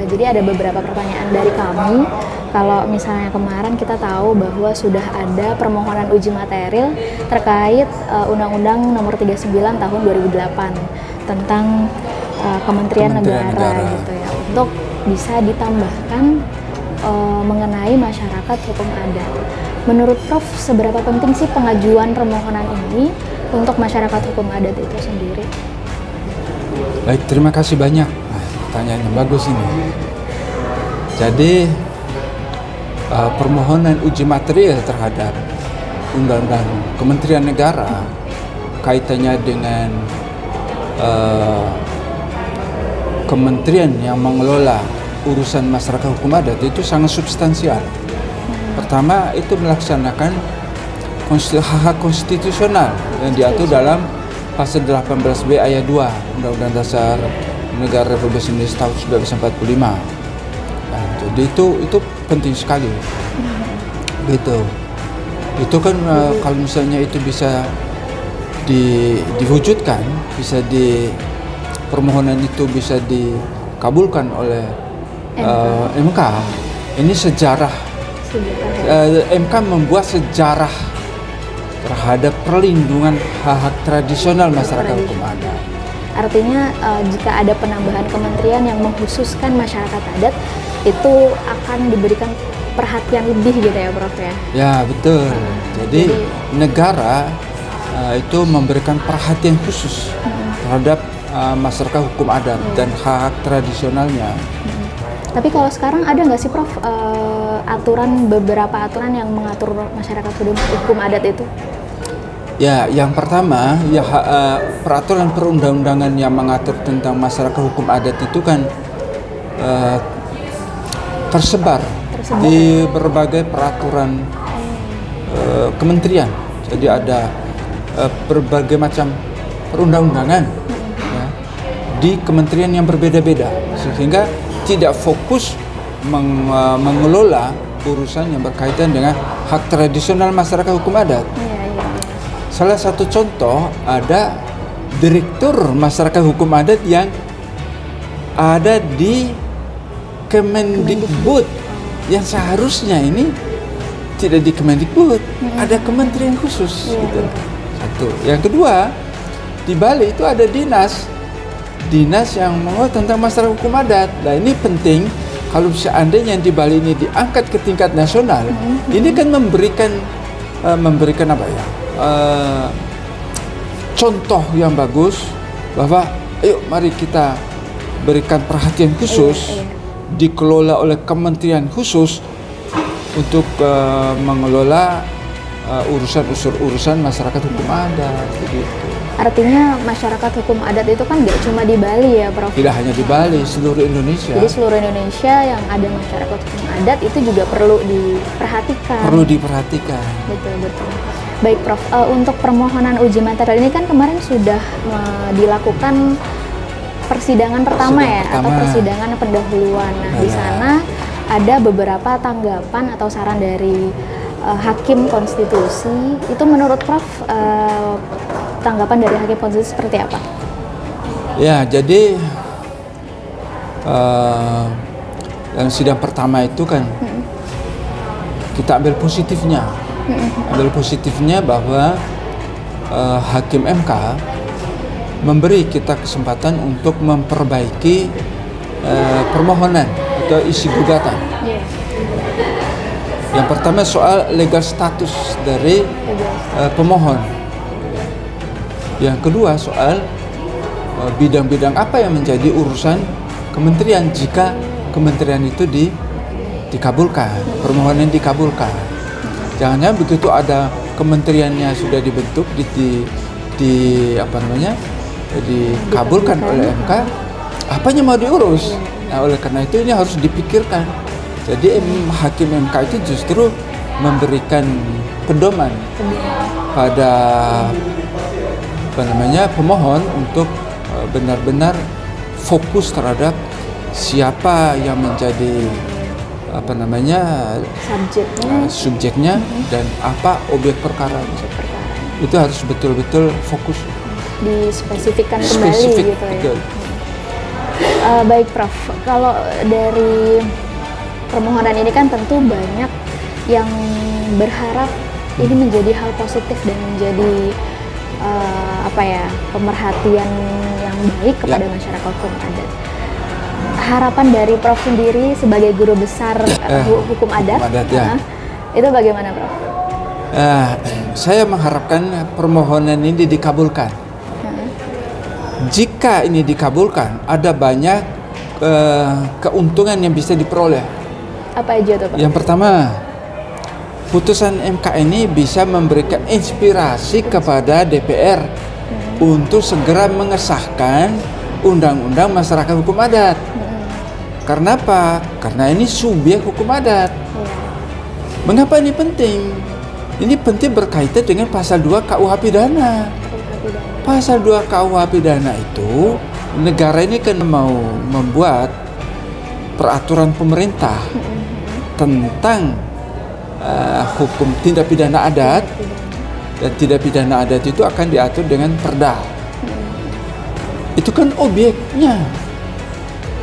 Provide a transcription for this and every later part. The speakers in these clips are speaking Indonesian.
Jadi ada beberapa pertanyaan dari kami. Kalau misalnya kemarin kita tahu bahwa sudah ada permohonan uji material terkait Undang-Undang Nomor 39 Tahun 2008 tentang Kementerian Negara gitu ya, untuk bisa ditambahkan mengenai masyarakat hukum adat. Menurut Prof, seberapa penting sih pengajuan permohonan ini untuk masyarakat hukum adat itu sendiri? Baik, terima kasih banyak. Pertanyaan yang bagus ini. Jadi permohonan uji material terhadap Undang-Undang Kementerian Negara kaitannya dengan kementerian yang mengelola urusan masyarakat hukum adat itu sangat substansial. Pertama, itu melaksanakan hak konstitusional yang diatur dalam pasal 18B ayat 2 Undang-Undang Dasar Negara Republik Indonesia tahun 1945. Nah, jadi itu penting sekali. Gitu. Itu kan kalau misalnya itu bisa diwujudkan, bisa permohonan itu bisa dikabulkan oleh MK. Ini sejarah. MK membuat sejarah terhadap perlindungan hak-hak tradisional masyarakat hukum adat. Artinya jika ada penambahan kementerian yang mengkhususkan masyarakat adat, itu akan diberikan perhatian lebih gitu ya, Prof ya? Ya, betul. Jadi negara itu memberikan perhatian khusus terhadap masyarakat hukum adat dan hak tradisionalnya. Tapi kalau sekarang ada nggak sih, Prof, beberapa aturan yang mengatur masyarakat hukum adat itu? Ya, yang pertama, ya peraturan perundang-undangan yang mengatur tentang masyarakat hukum adat itu kan tersebar di berbagai peraturan kementerian. Jadi ada berbagai macam perundang-undangan ya, di kementerian yang berbeda-beda, sehingga tidak fokus mengelola urusan yang berkaitan dengan hak tradisional masyarakat hukum adat. Salah satu contoh, ada direktur masyarakat hukum adat yang ada di Kemendikbud, yang seharusnya ini tidak di Kemendikbud, ada kementerian khusus. Gitu. Satu. Yang kedua, di Bali itu ada dinas yang mengatur tentang masyarakat hukum adat. Nah, ini penting kalau seandainya di Bali ini diangkat ke tingkat nasional, ini kan memberikan apa ya? Contoh yang bagus bahwa ayo mari kita berikan perhatian khusus, dikelola oleh kementerian khusus untuk mengelola urusan masyarakat hukum adat begitu. Artinya masyarakat hukum adat itu kan nggak cuma di Bali ya, Prof? Tidak hanya di Bali, seluruh Indonesia. Jadi seluruh Indonesia yang ada masyarakat hukum adat itu juga perlu diperhatikan. Perlu diperhatikan. Betul. Baik, Prof. Untuk permohonan uji material ini kan kemarin sudah dilakukan persidangan pertama atau persidangan pendahuluan. Nah, di sana ada beberapa tanggapan atau saran dari Hakim Konstitusi. Itu menurut Prof, tanggapan dari Hakim Konstitusi seperti apa? Ya, jadi dalam sidang pertama itu kan kita ambil positifnya. Bahwa Hakim MK memberi kita kesempatan untuk memperbaiki permohonan atau isi gugatan. Yang pertama soal legal status dari pemohon. Yang kedua soal bidang-bidang apa yang menjadi urusan kementerian jika kementerian itu dikabulkan, permohonan dikabulkan. Jangan-jangan begitu ada kementeriannya sudah dibentuk, dikabulkan oleh MK, apanya mau diurus? Nah, oleh karena itu ini harus dipikirkan. Jadi Hakim MK itu justru memberikan pedoman pada pemohon untuk benar-benar fokus terhadap siapa yang menjadi subjeknya dan apa objek perkara. Itu harus betul-betul fokus, dispesifikkan kembali gitu ya. Baik Prof, kalau dari permohonan ini kan tentu banyak yang berharap ini menjadi hal positif dan menjadi pemerhatian yang baik kepada masyarakat hukum adat. Harapan dari Prof sendiri sebagai guru besar hukum adat, itu bagaimana Prof? Saya mengharapkan permohonan ini dikabulkan. Jika ini dikabulkan, ada banyak keuntungan yang bisa diperoleh. Apa aja tuh Pak? Yang pertama, putusan MK ini bisa memberikan inspirasi kepada DPR untuk segera mengesahkan Undang-Undang Masyarakat Hukum Adat. Karena apa? Karena ini subjek hukum adat. Mengapa ini penting? Ini penting berkaitan dengan pasal 2 KUH Pidana. Pasal 2 KUH Pidana itu, negara ini kan mau membuat peraturan pemerintah tentang hukum tindak pidana adat, dan tindak pidana adat itu akan diatur dengan perda. Itu kan objeknya,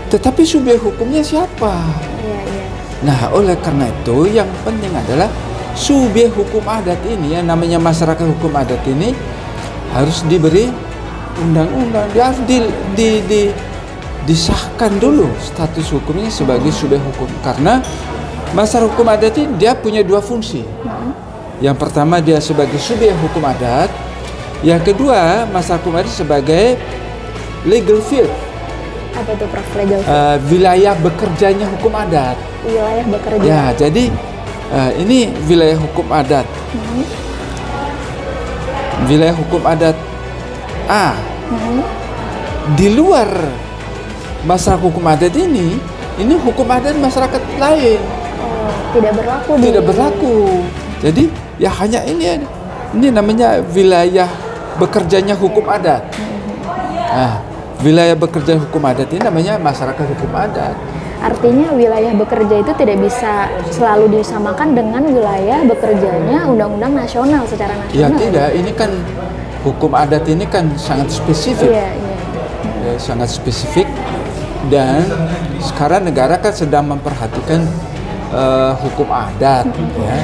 tetapi subjek hukumnya siapa? Nah, oleh karena itu yang penting adalah subjek hukum adat ini, yang namanya masyarakat hukum adat ini harus diberi undang-undang, dia harus disahkan dulu status hukumnya sebagai subjek hukum. Karena masyarakat hukum adat ini dia punya dua fungsi. Yang pertama dia sebagai subjek hukum adat, yang kedua masyarakat hukum adat sebagai legal field. Apa itu Prof, legal field? Wilayah bekerjanya hukum adat. Wilayah bekerja. Ya, jadi ini wilayah hukum adat. Wilayah hukum adat A. Di luar masyarakat hukum adat ini hukum adat masyarakat lain. Tidak berlaku. Tidak berlaku. Jadi ya hanya ini namanya wilayah bekerjanya hukum adat. Nah, wilayah bekerja hukum adat ini namanya masyarakat hukum adat. Artinya wilayah bekerja itu tidak bisa selalu disamakan dengan wilayah bekerjanya undang-undang nasional secara nasional. Ya tidak, ini kan hukum adat ini kan sangat spesifik. Iya. Sangat spesifik, dan sekarang negara kan sedang memperhatikan hukum adat, ya,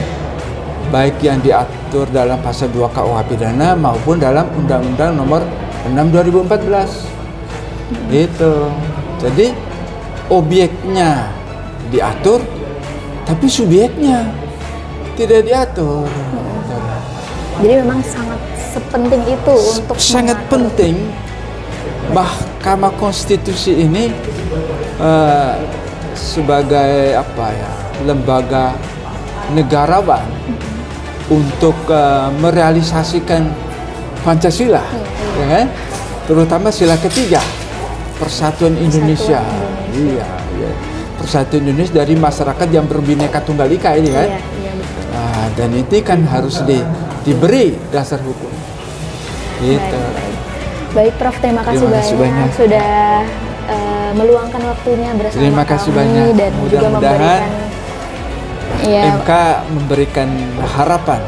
baik yang diatur dalam pasal 2 KUH Pidana maupun dalam Undang-Undang Nomor 6 2014. Gitu. Jadi objeknya diatur, tapi subjeknya tidak diatur. Jadi memang sangat sepenting itu untuk sangat penting Mahkamah Konstitusi ini sebagai lembaga negarawan untuk merealisasikan Pancasila, ya kan? Terutama sila ketiga, Persatuan Indonesia. Iya. Persatuan Indonesia dari masyarakat yang berbineka tunggal ika ini kan. Nah, dan ini kan harus diberi dasar hukum. Gitu. Baik Prof, terima kasih banyak sudah meluangkan waktunya bersama kami dan juga memberikan MK memberikan harapan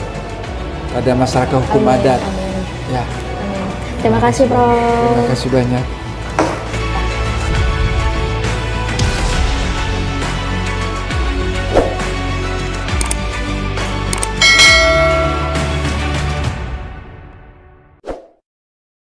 pada masyarakat hukum adat. Amin. Terima kasih Prof. Terima kasih banyak.